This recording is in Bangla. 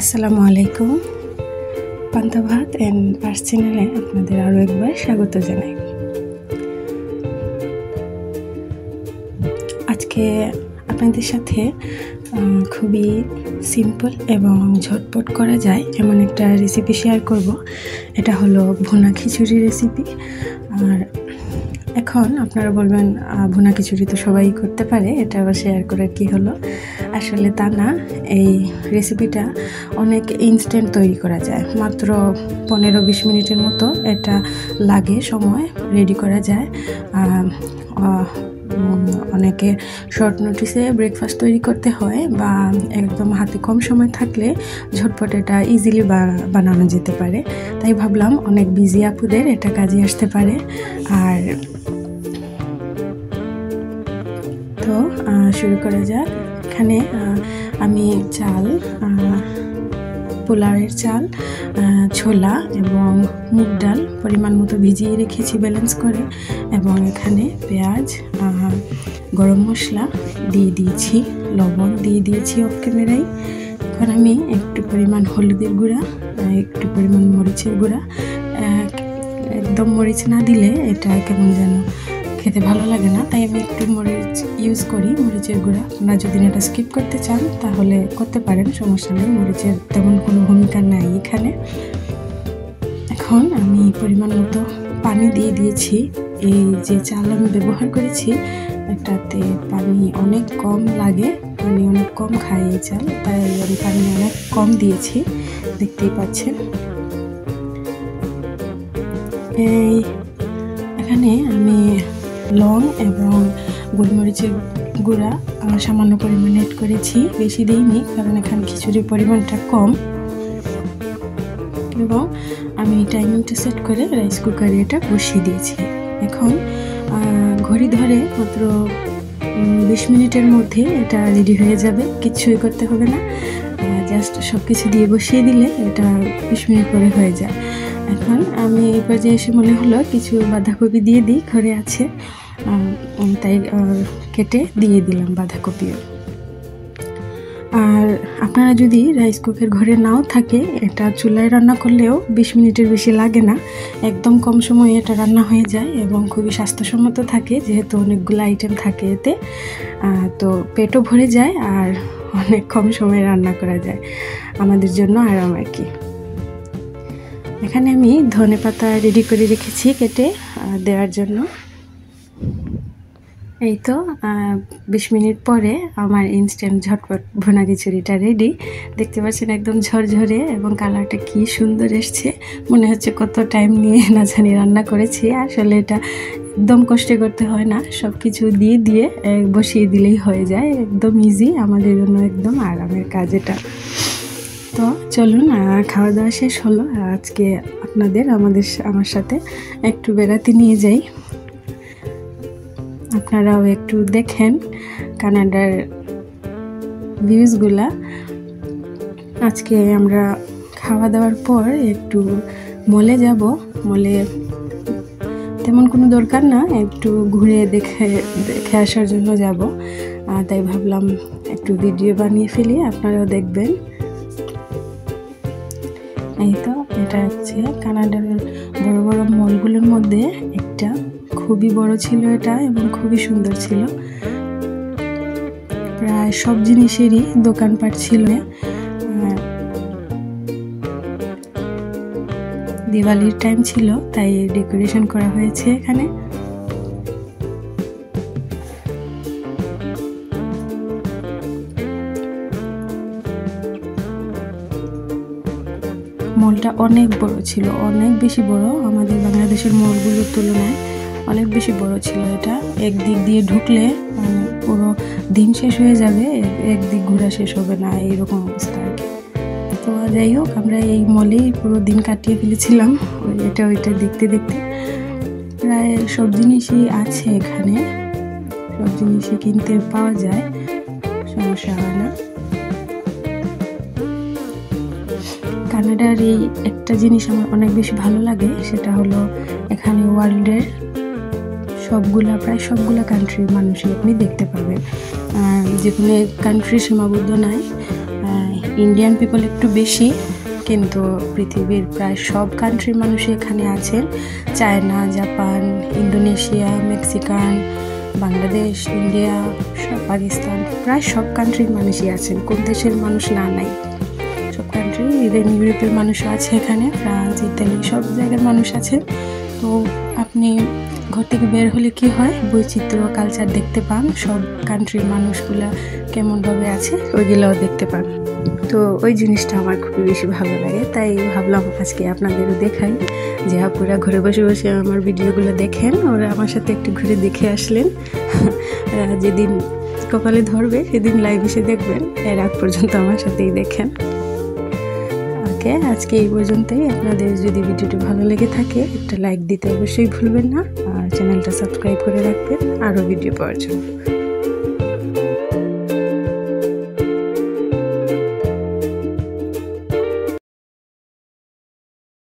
আসসালামু আলাইকুম। পান্তা ভাত অ্যান্ড আর্টস চ্যানেলে আপনাদের আরও একবার স্বাগত জানাই। আজকে আপনাদের সাথে খুবই সিম্পল এবং ঝটপট করা যায় এমন একটা রেসিপি শেয়ার করব। এটা হলো ভুনা খিচুড়ি রেসিপি। আর এখন আপনারা বলবেন ভুনা খিচুড়ি তো সবাই করতে পারে, এটা আবার শেয়ার করার কী হলো? আসলে তা না, এই রেসিপিটা অনেক ইনস্ট্যান্ট তৈরি করা যায়, মাত্র 15-20 মিনিটের মতো এটা লাগে, সময় রেডি করা যায়। অনেকে শর্ট নোটিসে ব্রেকফাস্ট তৈরি করতে হয় বা একদম হাতে কম সময় থাকলে ঝটপট এটা ইজিলি বানানো যেতে পারে। তাই ভাবলাম অনেক বিজি আপুদের এটা কাজে আসতে পারে। আর তো শুরু করা যাক। এখানে আমি চাল, পোলাওয়ের চাল, ছোলা এবং মুগ ডাল পরিমাণ মতো ভিজিয়ে রেখেছি ব্যালেন্স করে, এবং এখানে পেঁয়াজ, গরম মশলা দিয়ে দিয়েছি, লবণ দিয়ে দিয়েছি অফ ক্যামেরায়। এখন আমি একটু পরিমাণ হলুদের গুঁড়া, একটু পরিমাণ মরিচের গুঁড়া, একদম মরিচ না দিলে এটা কেমন যেন খেতে ভালো লাগে না, তাই আমি একটু মরিচ ইউজ করি, মরিচের গুঁড়া। আপনারা যদি এটা স্কিপ করতে চান তাহলে করতে পারেন, সমস্যা নেই, মরিচের তেমন কোনো ভূমিকা নাই এখানে। এখন আমি পরিমাণ মতো পানি দিয়ে দিয়েছি। এই যে চাল আমি ব্যবহার করেছি এটাতে পানি অনেক কম লাগে, পানি অনেক কম খায় এই চাল, তাই আমি পানি অনেক কম দিয়েছি, দেখতেই পাচ্ছেন। এখানে আমি লং এবং গোলমরিচের গুঁড়া সামান্য পরিমাণে এড করেছি, বেশি দিইনি কারণ এখানে খিচুড়ির পরিমাণটা কম। এবং আমি টাইমিংটা সেট করে রাইস কুকারে এটা বসিয়ে দিয়েছি। এখন ঘড়ি ধরে মাত্র 20 মিনিটের মধ্যে এটা রেডি হয়ে যাবে, কিচ্ছুই করতে হবে না, জাস্ট সব কিছু দিয়ে বসিয়ে দিলে এটা 20 মিনিট পরে হয়ে যায়। এখন আমি এই পর্যায়ে এসে মনে হলো কিছু বাঁধাকপি দিয়ে দিই, ঘরে আছে, তাই কেটে দিয়ে দিলাম বাঁধাকপিও। আর আপনারা যদি রাইস কুকার ঘরে নাও থাকে, এটা চুলায় রান্না করলেও 20 মিনিটের বেশি লাগে না, একদম কম সময়ে এটা রান্না হয়ে যায় এবং খুবই স্বাস্থ্যসম্মত থাকে, যেহেতু অনেকগুলো আইটেম থাকে এতে, তো পেটও ভরে যায় আর অনেক কম সময়ে রান্না করা যায়, আমাদের জন্য আরাম আর কি। এখানে আমি ধনেপাতা রেডি করে রেখেছি কেটে দেওয়ার জন্য। এই তো 20 মিনিট পরে আমার ইনস্ট্যান্ট ঝটপট ভুনা খিচুড়িটা রেডি। দেখতে পাচ্ছেন একদম ঝরঝরে এবং কালারটা কি সুন্দর এসছে, মনে হচ্ছে কত টাইম নিয়ে না জানি রান্না করেছি। আসলে এটা একদম কষ্ট করতে হয় না, সব কিছু দিয়ে দিয়ে বসিয়ে দিলেই হয়ে যায়, একদম ইজি, আমাদের জন্য একদম আরামের কাজ এটা। তো চলুন, খাওয়া দাওয়া শেষ হলো, আজকে আপনাদের আমার সাথে একটু বেড়াতে নিয়ে যাই, আপনারাও একটু দেখেন কানাডার ভিউজগুলা। আজকে আমরা খাওয়া দাওয়ার পর একটু মলে যাব, মলে তেমন কোনো দরকার না, একটু ঘুরে দেখে আসার জন্য যাব, তাই ভাবলাম একটু ভিডিও বানিয়ে ফেলি, আপনারাও দেখবেন। এই তো এটা হচ্ছে কানাডার বড় বড় মলগুলোর মধ্যে একটা, খুবই বড় ছিল এটা এবং খুবই সুন্দর ছিল, প্রায় সব জিনিসেরই দোকানপাট ছিল। দিওয়ালির টাইম ছিল তাই ডেকোরেশন করা হয়েছে এখানে। মলটা অনেক বড় ছিল, অনেক বেশি বড়, আমাদের বাংলাদেশের মলগুলোর তুলনায় অনেক বেশি বড় ছিল এটা। একদিক দিয়ে ঢুকলে পুরো দিন শেষ হয়ে যাবে, একদিক ঘোরা শেষ হবে না, এইরকম অবস্থা আর কি। তো যাই হোক, আমরা এই মলেই পুরো দিন কাটিয়ে ফেলেছিলাম, ওইটা দেখতে দেখতে। প্রায় সব জিনিসই আছে এখানে, সব জিনিসই কিনতে পাওয়া যায়, সমস্যা হয় না। কানাডার এই একটা জিনিস আমার অনেক বেশি ভালো লাগে, সেটা হলো এখানে ওয়ার্ল্ডের প্রায় সবগুলা কান্ট্রির মানুষই আপনি দেখতে পাবেন, যে কোনো কান্ট্রি সীমাবদ্ধ নাই, ইন্ডিয়ান পিপল একটু বেশি, কিন্তু পৃথিবীর প্রায় সব কান্ট্রির মানুষই এখানে আছেন। China, Japan, Indonesia, Mexican, Bangladesh, India, Pakistan, প্রায় সব কান্ট্রির মানুষই আছেন। কোন দেশের মানুষ না নাই, সব কান্ট্রি। ইভেন ইউরোপের মানুষও আছে এখানে, ফ্রান্স, ইতালি, সব জায়গার মানুষ আছে। তো আপনি ঘর থেকে বের হলে কি হয়, বৈচিত্র্য, কালচার দেখতে পান, সব কান্ট্রির মানুষগুলা কেমনভাবে আছে ওইগুলোও দেখতে পান। তো ওই জিনিসটা আমার খুবই বেশি ভালো লাগে, তাই ভাবলাম আজকে আপনাদেরও দেখাই, যে আপুরা ঘরে বসে বসে আমার ভিডিওগুলো দেখেন, ওরা আমার সাথে একটু ঘুরে দেখে আসলেন। যেদিন কপালে ধরবে সেদিন লাইভ এসে দেখবেন, এর আগ পর্যন্ত আমার সাথেই দেখেন। ওকে, আজকে এই পর্যন্তই। আপনাদের যদি ভিডিওটি ভালো লেগে থাকে একটা লাইক দিতে অবশ্যই ভুলবেন না, আর চ্যানেলটা সাবস্ক্রাইব করে রাখবেন আরও ভিডিও পাওয়ার জন্য।